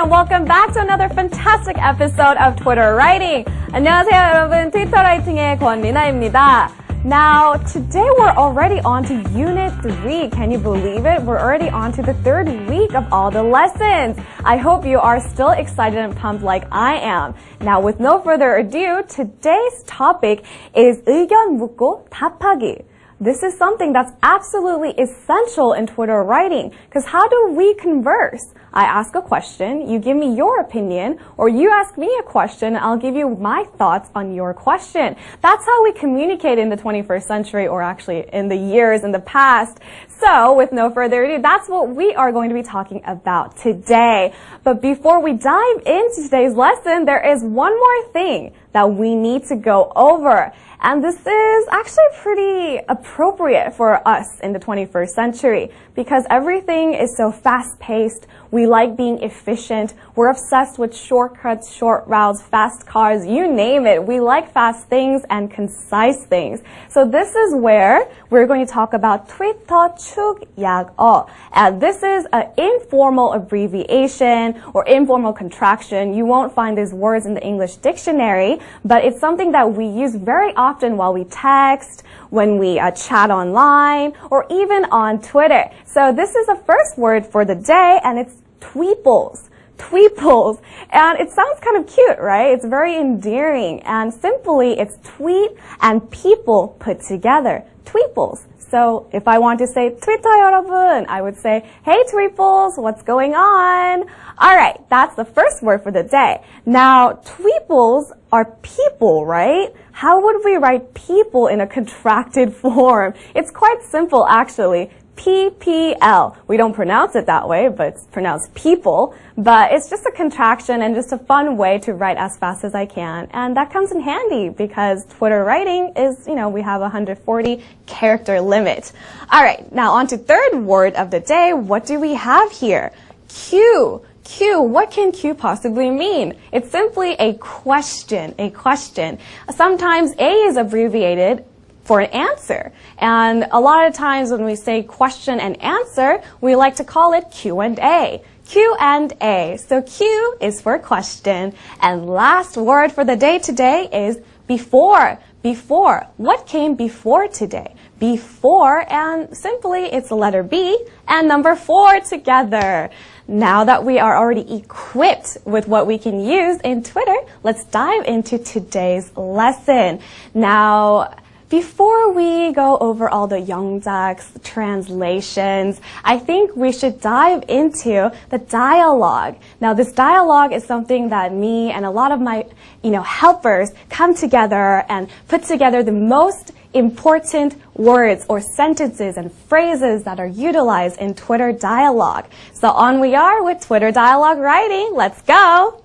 and welcome back to another fantastic episode of Twitter Writing. 안녕하세요 여러분, 트위터 라이팅의 권리나입니다. Now, today we're already on to Unit 3. Can you believe it? We're already on to the third week of all the lessons. I hope you are still excited and pumped like I am. Now, with no further ado, today's topic is 의견 묻고 답하기. This is something that's absolutely essential in Twitter writing, because how do we converse? I ask a question, you give me your opinion, or you ask me a question, and I'll give you my thoughts on your question. That's how we communicate in the 21st century, or actually in the years in the past. So, with no further ado, that's what we are going to be talking about today. But before we dive into today's lesson, there is one more thing that we need to go over. And this is actually pretty appropriate for us in the 21st century because everything is so fast-paced. We like being efficient. We're obsessed with shortcuts, short routes, fast cars, you name it. We like fast things and concise things. So this is where we're going to talk about 트위터 축약어. And this is an informal abbreviation or informal contraction. You won't find these words in the English dictionary, but it's something that we use very often while we text, when we chat online, or even on Twitter. So this is the first word for the day, and it's tweeples. Tweeples. And it sounds kind of cute, right? It's very endearing. And simply, it's tweet and people put together. Tweeples. So if I want to say 트위터 여러분, I would say, hey tweeples, what's going on? Alright, that's the first word for the day. Now, tweeples are people, right? How would we write people in a contracted form? It's quite simple, actually. PPL. We don't pronounce it that way, but it's pronounced people. But it's just a contraction and just a fun way to write as fast as I can. And that comes in handy because Twitter writing is, we have a 140 character limit. Alright, now on to third word of the day. What do we have here? Q. Q, what can Q possibly mean? It's simply a question, a question. Sometimes A is abbreviated for an answer. And a lot of times when we say question and answer, we like to call it Q&A. Q&A. So Q is for question. And last word for the day today is before. Before. What came before today? Before, and simply it's the letter B and number 4 together. Now that we are already equipped with what we can use in Twitter, let's dive into today's lesson. Now, before we go over all the 영작's translations, I think we should dive into the dialogue. Now, this dialogue is something that me and a lot of my, helpers come together and put together the most important words or sentences and phrases that are utilized in Twitter dialogue. So on we are with Twitter dialogue writing. Let's go!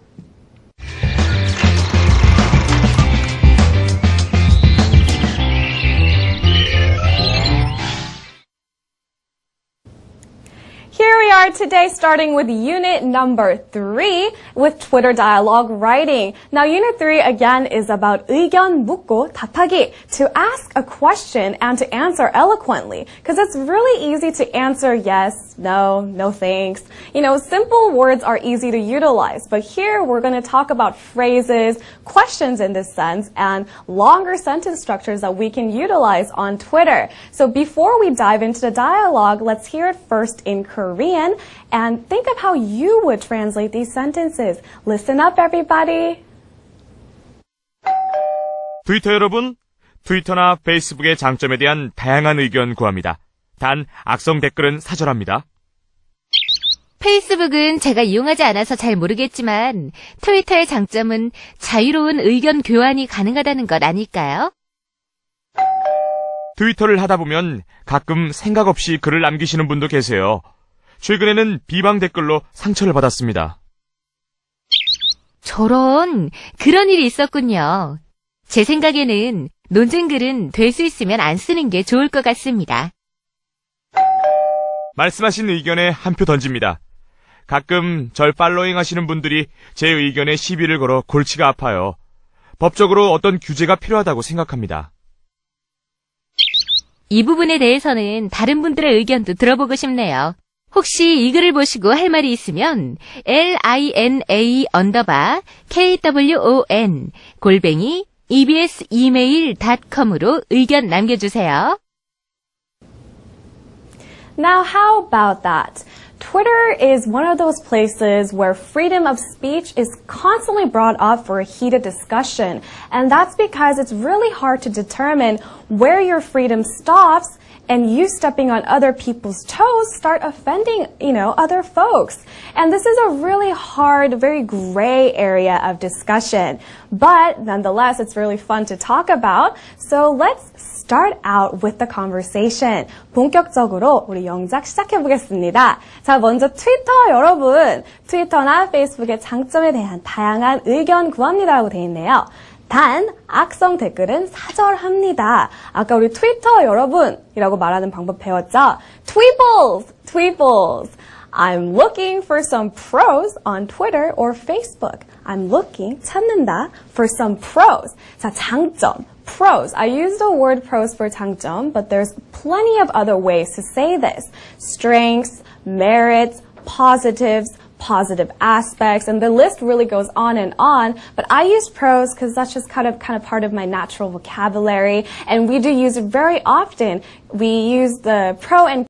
Here we are today starting with unit number 3 with Twitter dialogue writing. Now unit 3 again is about 의견 묻고 답하기, to ask a question and to answer eloquently. Because it's really easy to answer yes, no, no thanks. Simple words are easy to utilize. But here we're going to talk about phrases, questions in this sense, and longer sentence structures that we can utilize on Twitter. So before we dive into the dialogue, let's hear it first in Korean and think of how you would translate these sentences. Listen up, everybody. 트위터 여러분, 트위터나 페이스북의 장점에 대한 다양한 의견 구합니다. 단, 악성 댓글은 사절합니다. 페이스북은 제가 이용하지 않아서 잘 모르겠지만 트위터의 장점은 자유로운 의견 교환이 가능하다는 것 아닐까요? 트위터를 하다 보면 가끔 생각 없이 글을 남기시는 분도 계세요. 최근에는 비방 댓글로 상처를 받았습니다. 저런, 그런 일이 있었군요. 제 생각에는 논쟁글은 될 수 있으면 안 쓰는 게 좋을 것 같습니다. 말씀하신 의견에 한 표 던집니다. 가끔 절 팔로잉 하시는 분들이 제 의견에 시비를 걸어 골치가 아파요. 법적으로 어떤 규제가 필요하다고 생각합니다. 이 부분에 대해서는 다른 분들의 의견도 들어보고 싶네요. 혹시 이 글을 보시고 할 말이 있으면 lina_kwon @ ebsemail.com으로 의견 남겨주세요. Now, how about that? Twitter is one of those places where freedom of speech is constantly brought up for a heated discussion. And that's because it's really hard to determine where your freedom stops and you stepping on other people's toes start offending, other folks. And this is a really hard, very gray area of discussion. But nonetheless, it's really fun to talk about. So let's start out with the conversation. 본격적으로 우리 영작 시작해 보겠습니다. 자, 먼저 트위터 여러분, 트위터나 페이스북의 장점에 대한 다양한 의견 구합니다라고 되어 있네요. 단, 악성 댓글은 사절합니다. 아까 우리 트위터 여러분이라고 말하는 방법 배웠죠? Tweebles. I'm looking for some pros on Twitter or Facebook. I'm looking, 찾는다, for some pros. 자, 장점. Pros. I use the word pros for 장점, but there's plenty of other ways to say this. Strengths, merits, positives, positive aspects, and the list really goes on. But I use pros because that's just kind of part of my natural vocabulary, and we do use it very often. We use the pro and